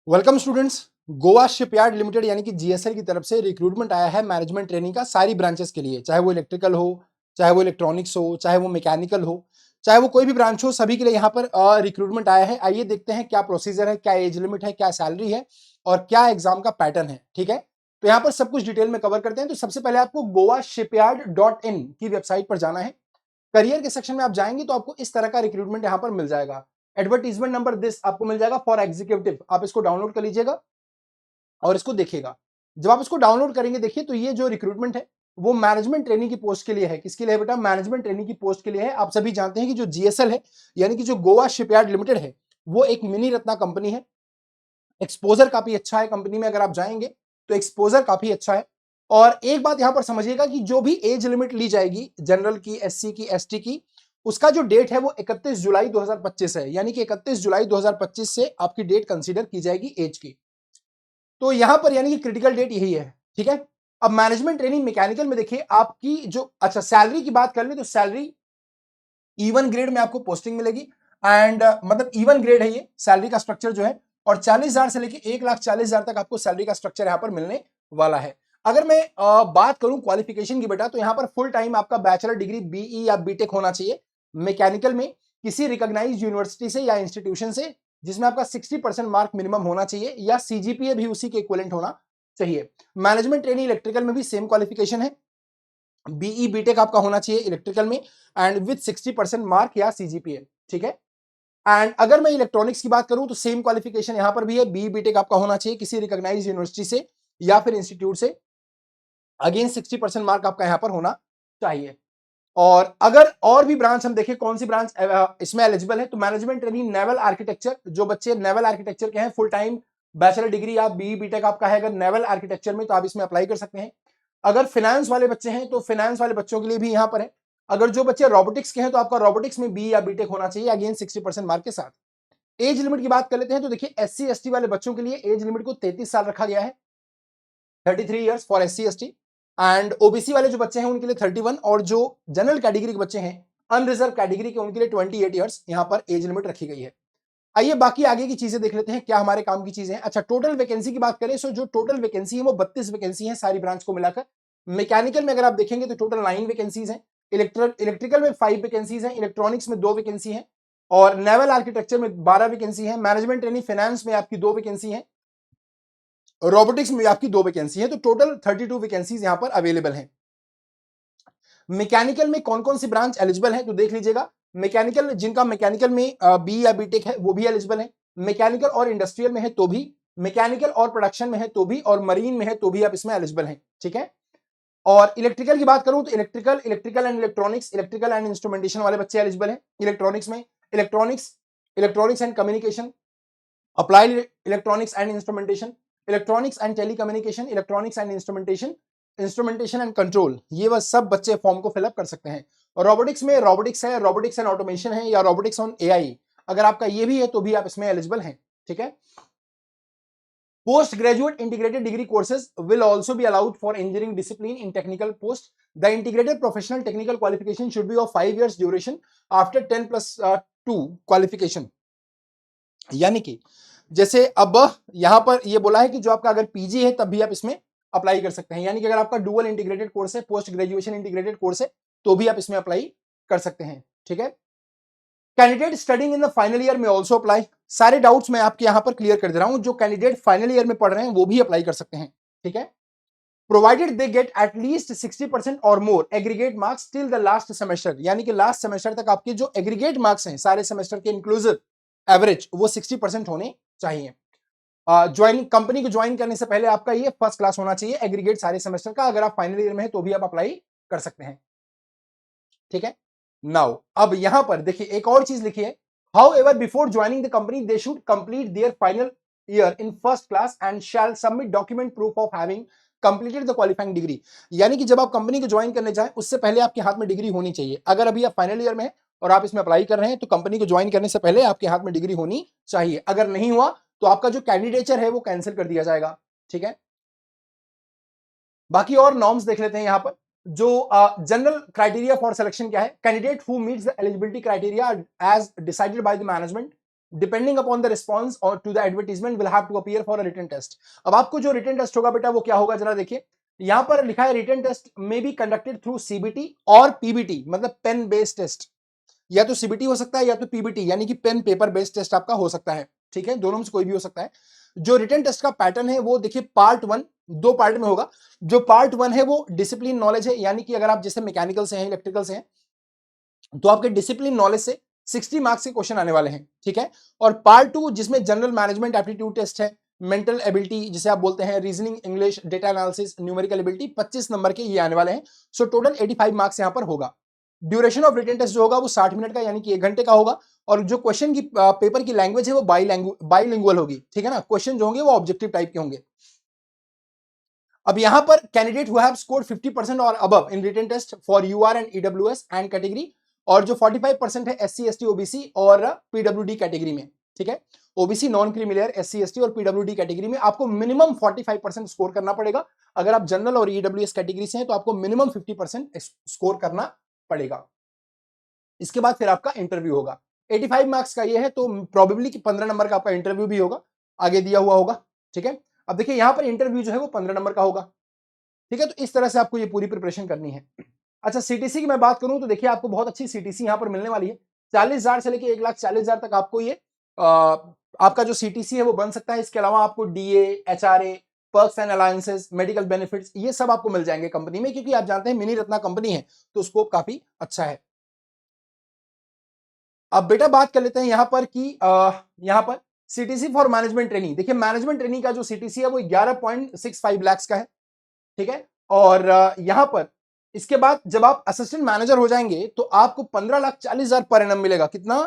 Welcome students. Goa shipyard limited यानी कि GSL की तरफ से रिक्रूटमेंट आया है मैनेजमेंट ट्रेनिंग का सारी ब्रांचेस के लिए, चाहे वो इलेक्ट्रिकल हो, चाहे वो इलेक्ट्रॉनिक्स हो, चाहे वो मैकेनिकल हो, चाहे वो कोई भी ब्रांच हो, सभी के लिए यहाँ पर रिक्रूटमेंट आया है। आइए देखते हैं क्या प्रोसीजर है, क्या एज लिमिट है, क्या सैलरी है और क्या एग्जाम का पैटर्न है। ठीक है, तो यहाँ पर सब कुछ डिटेल में कवर करते हैं। तो सबसे पहले आपको गोवा शिपयार्ड.in की वेबसाइट पर जाना है। करियर के सेक्शन में आप जाएंगे तो आपको इस तरह का रिक्रूटमेंट यहाँ पर मिल जाएगा। एडवर्टीजमेंट नंबर दिस आपको मिल जाएगा फॉर एग्जीक्यूटिव, आप इसको डाउनलोड कर लीजिएगा और इसको देखिएगा। जब आप इसको डाउनलोड करेंगे, देखिए तो ये जो रिक्रूटमेंट है वो मैनेजमेंट ट्रेनिंग की पोस्ट के लिए है। किसके लिए है बेटा? मैनेजमेंट ट्रेनिंग की पोस्ट के लिए है। आप सभी जानते हैं कि जो जीएसएल है यानी कि जो गोवा शिपयार्ड लिमिटेड है वो एक मिनी रत्ना कंपनी है। एक्सपोजर काफी अच्छा है कंपनी में, अगर आप जाएंगे तो एक्सपोजर काफी अच्छा है। और एक बात यहां पर समझिएगा कि जो भी एज लिमिट ली जाएगी जनरल की, एससी की, एसटी की, उसका जो डेट है वो 31 जुलाई 2025 है। यानी कि 31 जुलाई 2025 से आपकी डेट कंसीडर की जाएगी एज की। तो यहां पर यानी कि क्रिटिकल डेट यही है। ठीक है, अब मैनेजमेंट ट्रेनिंग मैकेनिकल में देखिए आपकी जो अच्छा सैलरी की बात कर ले तो सैलरी इवन ग्रेड में आपको पोस्टिंग मिलेगी। एंड मतलब इवन ग्रेड है ये सैलरी का स्ट्रक्चर जो है। और 40,000 से लेके 1,40,000 तक आपको सैलरी का स्ट्रक्चर यहां पर मिलने वाला है। अगर मैं बात करूं क्वालिफिकेशन की बेटा, तो यहां पर फुल टाइम आपका बैचलर डिग्री बीई या बीटेक होना चाहिए मैकेनिकल में, किसी रिकॉग्नाइज्ड यूनिवर्सिटी से या इंस्टीट्यूशन से, जिसमें आपका 60% मार्क मिनिमम होना चाहिए या सीजीपीए भी उसी के इक्विवेलेंट होना चाहिए। मैनेजमेंट ट्रेनिंग इलेक्ट्रिकल में भी सेम क्वालिफिकेशन है, बीई बीटेक आपका होना चाहिए इलेक्ट्रिकल में एंड विद 60% मार्क या सीजीपीए। ठीक है, एंड अगर मैं इलेक्ट्रॉनिक्स की बात करूं तो सेम क्वालिफिकेशन यहां पर भी है, बीई बीटेक आपका होना चाहिए किसी रिकॉग्नाइज्ड यूनिवर्सिटी से या फिर इंस्टीट्यूट से। अगेन 60% मार्क आपका यहां पर होना चाहिए। और अगर और भी ब्रांच हम देखें कौन सी ब्रांच इसमें एलिजिबल है, तो मैनेजमेंट ट्रेनिंग नेवल आर्किटेक्चर, जो बच्चे नेवल आर्किटेक्चर के हैं, फुल टाइम बैचलर डिग्री या बीई बीटेक आपका है अगर नेवल आर्किटेक्चर में, तो आप इसमें अप्लाई कर सकते हैं। अगर फाइनेंस वाले बच्चे हैं तो फाइनेंस वाले बच्चों के लिए भी यहां पर है। अगर जो बच्चे रोबोटिक्स के हैं तो आपका रोबोटिक्स में बी या बीटेक होना चाहिए, अगेन 60% मार्क के साथ। एज लिमिट की बात कर लेते हैं तो देखिए एससी एसटी वाले बच्चों के लिए एज लिमिट को 33 साल रखा गया है, 33 years for SC ST. And OBC वाले जो बच्चे हैं उनके लिए 31, और जो जनरल कैटेगरी के बच्चे हैं अनरिजर्व कैटेगरी के, उनके लिए 28 ईयर्स यहां पर एज लिमिट रखी गई है। आइए बाकी आगे की चीजें देख लेते हैं, क्या हमारे काम की चीजें हैं। अच्छा, टोटल वैकेंसी की बात करें, सो जो टोटल वैकेंसी है वो 32 वैकेंसी है सारी ब्रांच को मिलाकर। मैकेनिकल में अगर आप देखेंगे तो टोटल 9 वैकेंसीज हैं, इलेक्ट्रिकल में 5 वैकेंसीज हैं, इलेक्ट्रॉनिक्स में 2 वैकेंसी है, और नेवल आर्किटेक्चर में 12 वैकेंसी है, मैनेजमेंट ट्रेनिंग फाइनेंस में आपकी 2 वैकेंसी है, रोबोटिक्स में आपकी 2 वैकेंसी है। तो टोटल 32 वैकेंसीज यहां पर अवेलेबल हैं। मैकेनिकल में कौन कौन सी ब्रांच एलिजिबल है तो देख लीजिएगा। मैकेनिकल, जिनका मैकेनिकल में बी या बीटेक है वो भी एलिजिबल है, मैकेनिकल और इंडस्ट्रियल में है तो भी, मैकेनिकल और प्रोडक्शन में है तो भी, और मरीन में है तो भी आप इसमें एलिजिबल हैं। ठीक है, और इलेक्ट्रिकल की बात करूं तो electrical and electronics, electrical and instrumentation वाले बच्चे एलिजिबल हैं। इलेक्ट्रॉनिक्स में electronics and communication, applied electronics and instrumentation, electronics and telecommunication, electronics and instrumentation and control, ये वह सब बच्चे फॉर्म को फिलअप कर सकते हैं। और रोबोटिक्स में रोबोटिक्स है, रोबोटिक्स एंड ऑटोमेशन है, या रोबोटिक्स ऑन एआई, अगर आपका ये भी है तो भी आप इसमें एलिजिबल हैं। ठीक है, post graduate integrated degree courses will also be allowed for engineering discipline in technical post. The integrated professional technical qualification should be of 5 years duration after 10+2 qualification. यानी कि जैसे अब यहां पर ये बोला है कि जो आपका अगर पीजी है तब भी आप इसमें अप्लाई कर सकते हैं, यानी कि अगर आपका डुअल इंटीग्रेटेड कोर्स है, पोस्ट ग्रेजुएशन इंटीग्रेटेड कोर्स है, तो भी आप इसमें अप्लाई कर सकते हैं। ठीक है, candidate studying in the final year में ऑल्सो अप्लाई। सारे डाउट्स मैं आपके यहां पर क्लियर कर दे रहा हूं, जो कैंडिडेट फाइनल ईयर में पढ़ रहे हैं वो भी अप्लाई कर सकते हैं। ठीक है, प्रोवाइडेड दे गेट एटलीस्ट 60% और more aggregate marks till the last semester, यानी कि लास्ट सेमेस्टर तक आपके जो एग्रीगेट मार्क्स हैं सारे सेमेस्टर के इंक्लूसिव एवरेज, वो 60% होने चाहिए। ज्वाइनिंग, कंपनी को ज्वाइन करने से पहले आपका ये फर्स्ट क्लास होना चाहिए एग्रीगेट सारे सेमेस्टर का। अगर आप फाइनल ईयर में है तो भी आप अप्लाई कर सकते हैं। ठीक है, नाउ अब यहां पर देखिए एक और चीज लिखी है, how ever before joining the company they should complete their final year in first class and shall submit document proof of having completed the qualifying degree. यानी कि जब आप कंपनी को ज्वाइन करने जाए उससे पहले आपके हाथ में डिग्री होनी चाहिए। अगर अभी आप फाइनल ईयर में है और आप इसमें अप्लाई कर रहे हैं तो कंपनी को ज्वाइन करने से पहले आपके हाथ में डिग्री होनी चाहिए। अगर नहीं हुआ तो आपका जो कैंडिडेचर है वो कैंसिल कर दिया जाएगा। ठीक है, बाकी और नॉर्म्स देख लेते हैं यहां पर। जो जनरल क्राइटेरिया फॉर सिलेक्शन क्या है, candidate who meets the eligibility criteria as decided by the management depending upon the response और to the advertisement will have to appear for a written test. अब आपको जो रिटन टेस्ट होगा बेटा वो क्या होगा जरा देखिए, यहां पर लिखा है रिटन टेस्ट में बी कंडक्टेड थ्रू सीबीटी और पीबीटी, मतलब पेन बेस्ड टेस्ट। या तो सीबीटी हो सकता है या तो पीबीटी, यानी कि पेन पेपर बेस्ड टेस्ट आपका हो सकता है, ठीक है, दोनों में से कोई भी हो सकता है। जो रिटन टेस्ट का पैटर्न है वो देखिए पार्ट 1 दो पार्ट में होगा। जो पार्ट 1 है वो डिसिप्लिन नॉलेज है, यानी कि अगर आप जैसे मैकेनिकल से हैं, इलेक्ट्रिकल से हैं, तो आपके डिसिप्लिन नॉलेज से 60 मार्क्स के क्वेश्चन आने वाले हैं, ठीक है। और पार्ट 2 जिसमें जनरल मैनेजमेंट एप्टीट्यूड टेस्ट है, मेंटल एबिलिटी जिसे आप बोलते हैं, reasoning, English, data analysis, numerical ability, 25 number के ये आने वाले हैं। सो टोटल 85 मार्क्स यहां पर होगा। ड्यूरेशन ऑफ रिटन टेस्ट जो होगा वो 60 मिनट का, यानी कि 1 घंटे का होगा। और जो क्वेश्चन की पेपर की लैंग्वेज है वो बाईलिंगुअल होगी, ठीक है ना। क्वेश्चन जो होंगे वो ऑब्जेक्टिव टाइप के होंगे। अब यहां पर कैंडिडेट हु हैव स्कोर्ड 50% और above in written test for UR and EWS and category, और जो 45% है एससी एसटी ओबीसी और पीडब्ल्यूडी कैटेगरी में, ठीक है। OBC, non creamy layer, SC ST और पीडब्ल्यूडी कैटेगरी में आपको मिनिमम 45% स्कोर करना पड़ेगा। अगर आप जनरल और ईडब्ल्यूएस कैटेगरी से हैं तो आपको मिनिमम 50% स्कोर करना पड़ेगा। इसके बाद फिर आपका इंटरव्यू होगा। 85 मार्क्स का ये है, तो प्रोबेबली कि 15 नंबर का आपका इंटरव्यू भी होगा, आगे दिया हुआ होगा, ठीक है। अब देखिए यहां पर इंटरव्यू जो है वो 15 नंबर का होगा, ठीक है। तो इस तरह से आपको ये पूरी प्रिपरेशन करनी है। अच्छा, सीटीसी की मैं बात करूं तो देखिए आपको बहुत अच्छी सीटीसी यहां पर मिलने वाली है। 40,000 से लेके 1,40,000 तक आपको ये आपका जो सीटीसी है वो बन सकता है। इसके अलावा आपको DA, HRA, perks and alliances, medical benefits, ये सब आपको मिल जाएंगे कंपनी में, क्योंकि आप जानते हैं मिनी रत्ना कंपनी है तो स्कोप काफी अच्छा है। अब बेटा बात कर लेते हैं यहां पर कि यहां पर सीटीसी फॉर मैनेजमेंट ट्रेनिंग। देखिए मैनेजमेंट ट्रेनिंग का जो सीटीसी है वो 11.65 लाख का है, ठीक है। और यहां पर इसके बाद जब आप असिस्टेंट मैनेजर हो जाएंगे तो आपको 15,40,000 पर एनम मिलेगा। कितना?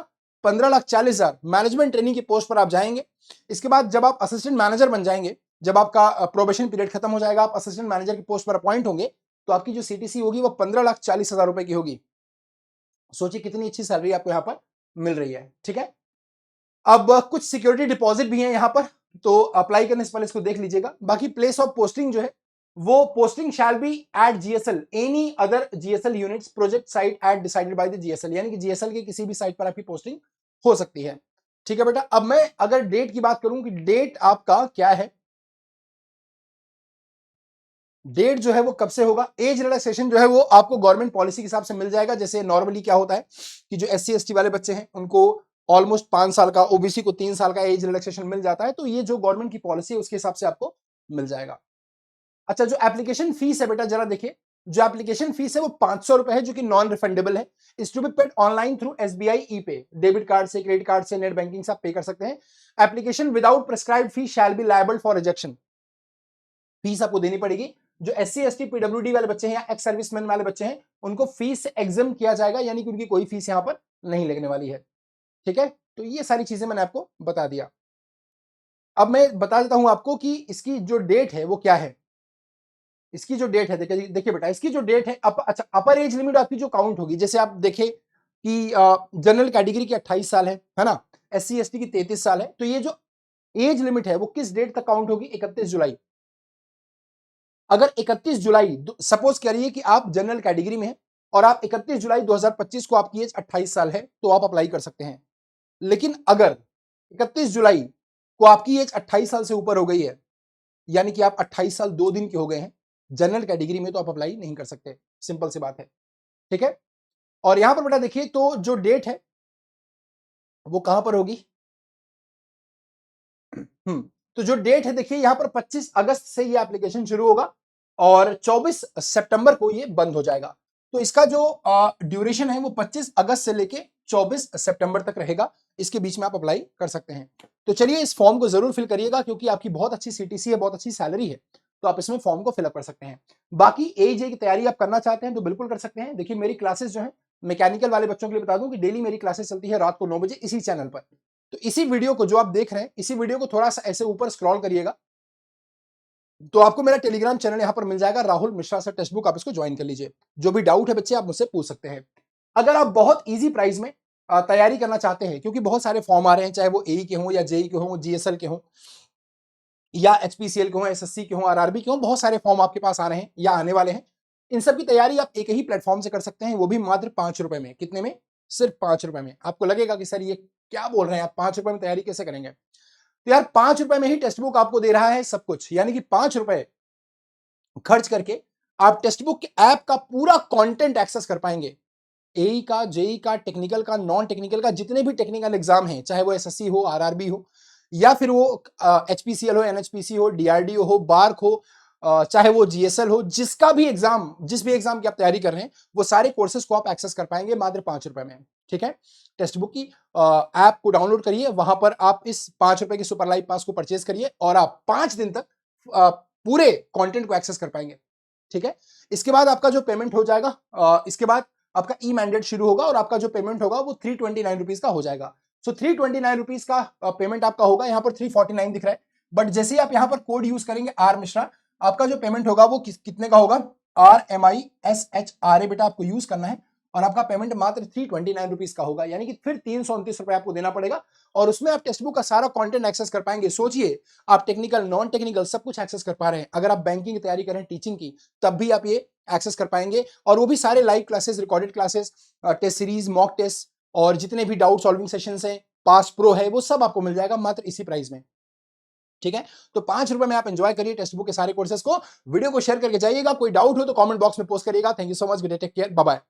15,40,000 मैनेजमेंट ट्रेनिंग की पोस्ट पर आप जाएंगे। इसके बाद जब आप असिस्टेंट मैनेजर बन जाएंगे, जब आपका प्रोबेशन पीरियड खत्म हो जाएगा, आप असिस्टेंट मैनेजर की पोस्ट पर अपॉइंट होंगे, तो आपकी जो सीटीसी होगी वो 15,40,000 रुपए की होगी। सोचिए कितनी अच्छी सैलरी आपको यहां पर मिल रही है, ठीक है। अब कुछ सिक्योरिटी डिपॉजिट भी है यहां पर, तो अप्लाई करने से पहले इसको देख लीजिएगा। बाकी प्लेस ऑफ पोस्टिंग जो है वो posting shall be at GSL any other GSL units project site at decided by the GSL, यानी कि जीएसएल के किसी भी साइट पर आपकी पोस्टिंग हो सकती है, ठीक है बेटा। अब मैं अगर डेट की बात करूं कि डेट आपका क्या है, डेट जो है वो कब से होगा, एज रिलैक्सेशन जो है वो आपको गवर्नमेंट पॉलिसी के हिसाब से मिल जाएगा। जैसे नॉर्मली क्या होता है कि जो एससी एसटी वाले बच्चे हैं उनको ऑलमोस्ट 5 साल का, ओबीसी को 3 साल का एज रिलैक्सेशन मिल जाता है, तो ये जो गवर्नमेंट की पॉलिसी है उसके हिसाब से आपको मिल जाएगा। अच्छा, जो एप्लीकेशन फीस है बेटा जरा देखिए, जो एप्लीकेशन फीस है वो 500 रुपए है, जो कि नॉन रिफंडेबल है। Is to be paid online through SBI e pay, debit card से, क्रेडिट कार्ड से, नेट बैंकिंग से आप पे कर सकते हैं। Application without prescribed fee shall be liable for rejection, fees आपको देनी पड़ेगी। जो एससी एसटी पीडब्ल्यूडी वाले बच्चे हैं या एक्स सर्विसमैन वाले बच्चे हैं उनको फीस से एग्जाम किया जाएगा, यानी कि उनकी कोई फीस यहां पर नहीं लगने वाली है, ठीक है। तो ये सारी चीजें मैंने आपको बता दिया। अब मैं बता देता हूं आपको कि इसकी जो डेट है वो क्या है। इसकी जो डेट है देखिए देखिए बेटा, इसकी जो डेट है अच्छा, अपर एज लिमिट आपकी जो काउंट होगी, जैसे आप देखें कि जनरल कैटेगरी की 28 साल है ना, एससी एसटी की 33 साल है, तो ये जो एज लिमिट है वो किस डेट तक काउंट होगी? 31 जुलाई। अगर 31 जुलाई सपोज करिए कि आप जनरल कैटेगरी में हैं और आप 31 जुलाई 2025 को आपकी एज 28 साल है, तो आप अप्लाई कर सकते हैं। लेकिन अगर 31 जुलाई को आपकी एज 28 साल से ऊपर हो गई है, यानी कि आप 28 साल 2 दिन के हो गए हैं जनरल कैटेगरी में, तो आप अप्लाई नहीं कर सकते। सिंपल सी बात है, ठीक है। और यहां पर बेटा देखिए, तो जो डेट है वो कहां पर होगी? तो जो डेट है देखिए यहां पर 25 अगस्त से ये एप्लीकेशन शुरू होगा और 24 सितंबर को ये बंद हो जाएगा। तो इसका जो ड्यूरेशन है वो 25 अगस्त से लेके 24 सितंबर तक रहेगा। इसके बीच में आप अप्लाई कर सकते हैं। तो चलिए इस फॉर्म को जरूर फिल करिएगा, क्योंकि आपकी बहुत अच्छी सीटीसी है, बहुत अच्छी सैलरी है, तो आप इसमें फॉर्म को फिलअप कर सकते हैं। बाकी एजे की तैयारी आप करना चाहते हैं तो बिल्कुल कर सकते हैं। देखिए मेरी क्लासेस जो है मैकेनिकल वाले बच्चों के लिए बता दूं कि डेली मेरी क्लासेस चलती है रात को 9 बजे इसी चैनल पर। तो इसी वीडियो को जो आप देख रहे हैं, इसी वीडियो को थोड़ा सा ऐसे ऊपर स्क्रॉल करिएगा तो आपको मेरा टेलीग्राम चैनल यहां पर मिल जाएगा, Rahul Mishra sir text book, आप इसको ज्वाइन कर लीजिए। जो भी डाउट है बच्चे आप मुझसे पूछ सकते हैं। अगर आप बहुत इजी प्राइस में तैयारी करना चाहते हैं, क्योंकि बहुत सारे फॉर्म आ रहे हैं, चाहे वो एई के हों या जेई के हों, जीएसएल के हों या एचपीसीएल के हों, एसएससी के हों, आरआरबी के हों, बहुत सारे फॉर्म आपके पास आ रहे हैं या आने वाले हैं। इन सब की तैयारी आप एक ही प्लेटफॉर्म से कर सकते हैं, वो भी मात्र 5 रुपए में। कितने में? सिर्फ 5 रुपए में। आपको लगेगा कि सर ये क्या बोल रहे हैं आप, 5 रुपए में तैयारी कैसे करेंगे? तो यार 5 रुपए में ही टेक्स्ट बुक आपको दे रहा है सब कुछ, यानी कि 5 रुपए खर्च करके आप टेक्स्ट बुक के ऐप का पूरा कंटेंट एक्सेस कर पाएंगे। एई का, जेई का, टेक्निकल का, नॉन टेक्निकल का, जितने भी टेक्निकल एग्जाम हैं, चाहे वो एसएससी हो, आरआरबी हो, या फिर वो एचपीसीएल हो, एनएचपीसी हो, डीआरडीओ हो, बार्क हो, चाहे वो जीएसएल हो, जिसका भी एग्जाम, जिस भी एग्जाम की आप तैयारी कर रहे हैं, वो सारे कोर्सेज को आप एक्सेस कर पाएंगे मात्र 5 रुपए में। ठीक है, टेक्स्ट बुक की ऐप को डाउनलोड करिए, वहां पर आप इस 5 रुपए की सुपर लाइव पास को परचेज करिए और आप 5 दिन तक पूरे कंटेंट को एक्सेस कर पाएंगे। ठीक है, इसके बाद आपका जो पेमेंट हो जाएगा, इसके बाद आपका ई मैंडेट शुरू होगा और आपका जो पेमेंट होगा वो 329 रुपीज का हो जाएगा। सो 329 रुपीज का पेमेंट आपका होगा, यहाँ पर 349 दिख रहा है, बट जैसे ही आप यहाँ पर कोड यूज करेंगे आर मिश्रा, आपका जो पेमेंट होगा वो कितने का होगा, RMISHRA बेटा आपको यूज करना है, और आपका पेमेंट मात्र 329 रुपीज का होगा, यानी कि फिर 329 रुपए आपको देना पड़ेगा, और उसमें आप टेक्स्ट बुक का सारा कंटेंट एक्सेस कर पाएंगे। सोचिए, आप टेक्निकल, नॉन टेक्निकल सब कुछ एक्सेस कर पा रहे हैं। अगर आप बैंकिंग की तैयारी करें, टीचिंग की, तब भी आप ये एक्सेस कर पाएंगे, और वो भी सारे live classes, recorded classes, test series, mock test, और जितने भी डाउट सॉल्विंग सेशंस हैं, पास प्रो है, वो सब आपको मिल जाएगा मात्र इसी प्राइस में। ठीक है, तो 5 रुपए में आप एंजॉय करिए टेक्स्ट बुक के सारे कोर्सेज को। वीडियो को शेयर करके जाइएगा, कोई डाउट हो तो कमेंट बॉक्स में पोस्ट करिएगा। Thank you so much, take care, bye bye.